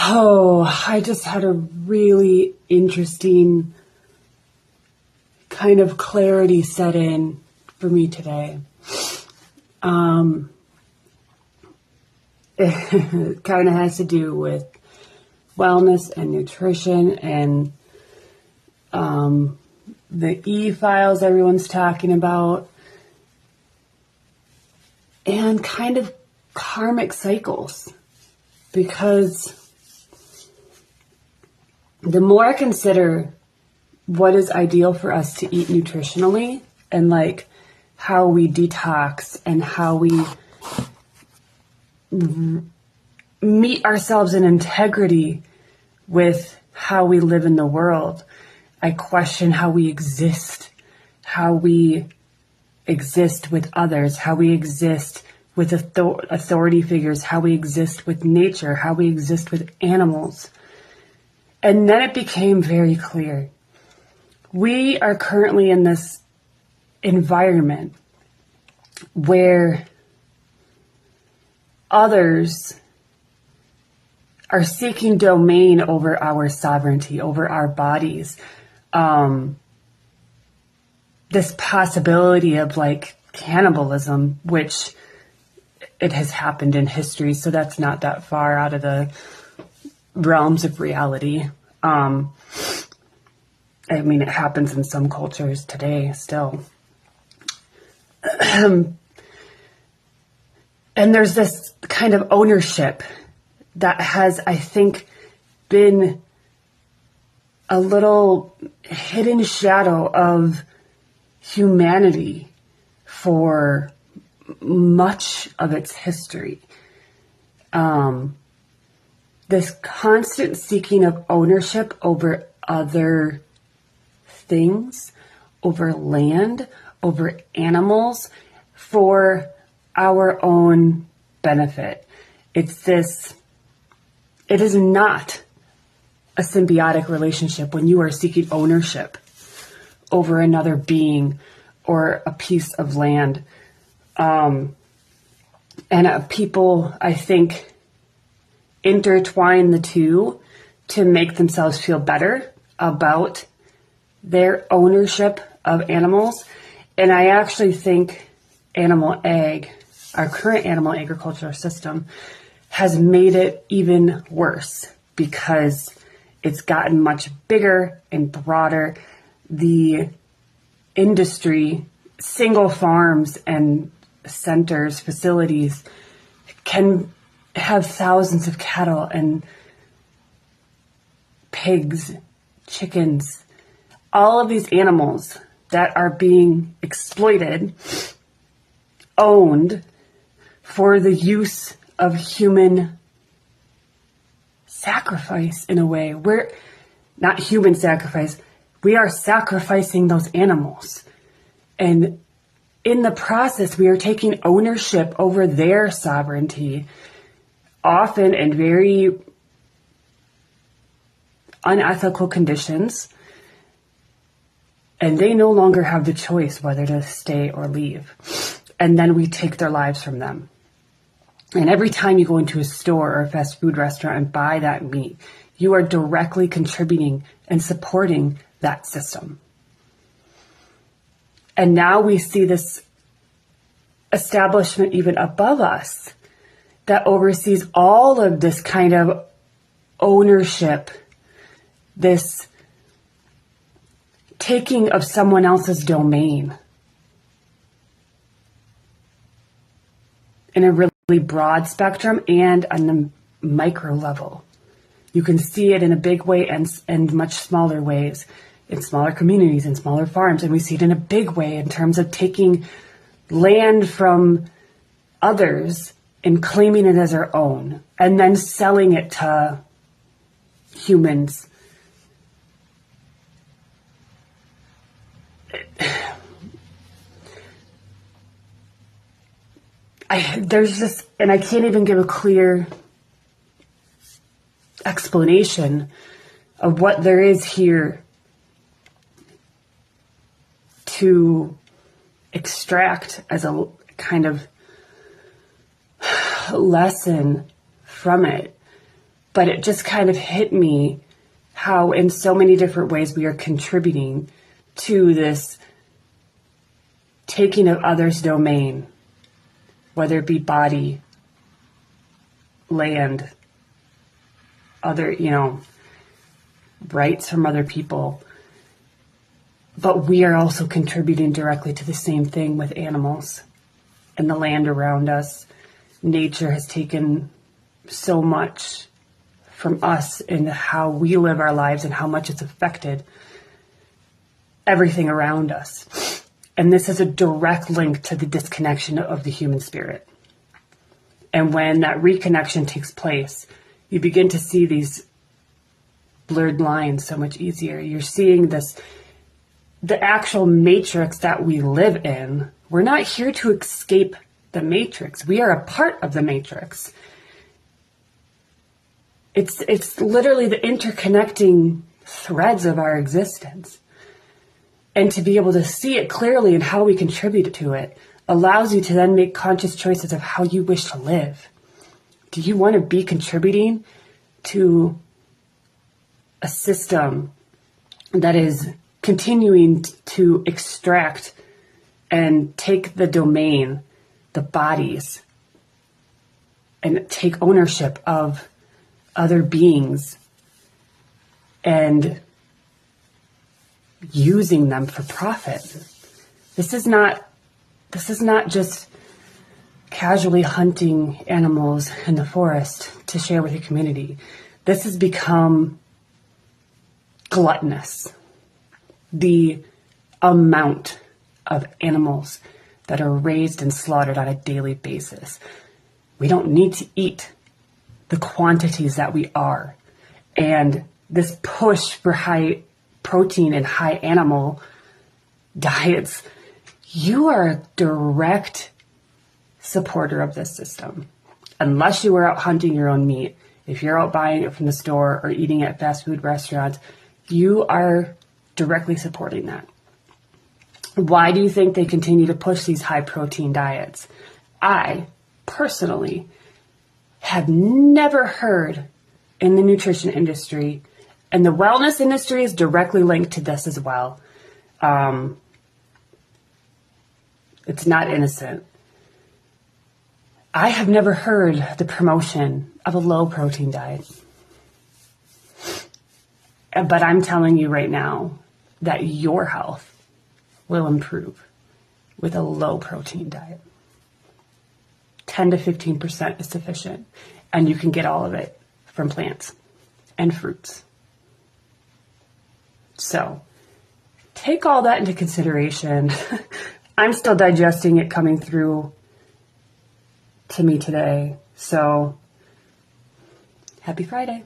Oh, I just had a really interesting kind of clarity set in for me today. It kind of has to do with wellness and nutrition and the E-files everyone's talking about, and kind of karmic cycles. Because the more I consider what is ideal for us to eat nutritionally and like how we detox and how we meet ourselves in integrity with how we live in the world, I question how we exist with others, how we exist with authority figures, how we exist with nature, how we exist with animals. And then it became very clear. We are currently in this environment where others are seeking domain over our sovereignty, over our bodies. This possibility of like cannibalism, which it has happened in history, so that's not that far out of the realms of reality. I mean, it happens in some cultures today still. And there's this kind of ownership that has, I think, been a little hidden shadow of humanity for much of its history. This constant seeking of ownership over other things, over land, over animals, for our own benefit. It is not a symbiotic relationship when you are seeking ownership over another being or a piece of land. And people, I think, intertwine the two to make themselves feel better about their ownership of animals. And I actually think our current animal agriculture system has made it even worse because it's gotten much bigger and broader. The industry, single farms and centers, facilities can have thousands of cattle and pigs, chickens, all of these animals that are being exploited, owned for the use of human sacrifice in a way. We're not human sacrifice. We are sacrificing those animals. And in the process, we are taking ownership over their sovereignty, often in very unethical conditions. And they no longer have the choice whether to stay or leave. And then we take their lives from them. And every time you go into a store or a fast food restaurant and buy that meat, you are directly contributing and supporting that system. And now we see this establishment even above us that oversees all of this kind of ownership, this taking of someone else's domain in a really broad spectrum and on the micro level. You can see it in a big way and much smaller ways, in smaller communities and smaller farms. And we see it in a big way in terms of taking land from others and claiming it as our own, and then selling it to humans. There's just, and I can't even give a clear explanation of what there is here to extract as a kind of lesson from it. But it just kind of hit me how in so many different ways we are contributing to this taking of others' domain, whether it be body, land, other, rights from other people. But we are also contributing directly to the same thing with animals and the land around us. Nature has taken so much from us in how we live our lives and how much it's affected everything around us. And this is a direct link to the disconnection of the human spirit. And when that reconnection takes place, you begin to see these blurred lines so much easier. You're seeing the actual matrix that we live in. We're not here to escape the matrix. We are a part of the matrix. It's literally the interconnecting threads of our existence. And to be able to see it clearly and how we contribute to it allows you to then make conscious choices of how you wish to live. Do you want to be contributing to a system that is continuing to extract and take the domain, the bodies, and take ownership of other beings and using them for profit? This is not just casually hunting animals in the forest to share with your community. This has become gluttonous. The amount of animals that are raised and slaughtered on a daily basis. We don't need to eat the quantities that we are. And this push for high protein and high animal diets, you are a direct supporter of this system. Unless you are out hunting your own meat, if you're out buying it from the store or eating at fast food restaurants, you are directly supporting that. Why do you think they continue to push these high protein diets? I personally have never heard in the nutrition industry, and the wellness industry is directly linked to this as well. It's not innocent. I have never heard the promotion of a low protein diet. But I'm telling you right now that your health will improve with a low protein diet. 10 to 15% is sufficient, and you can get all of it from plants and fruits. So take all that into consideration. I'm still digesting it coming through to me today. So happy Friday.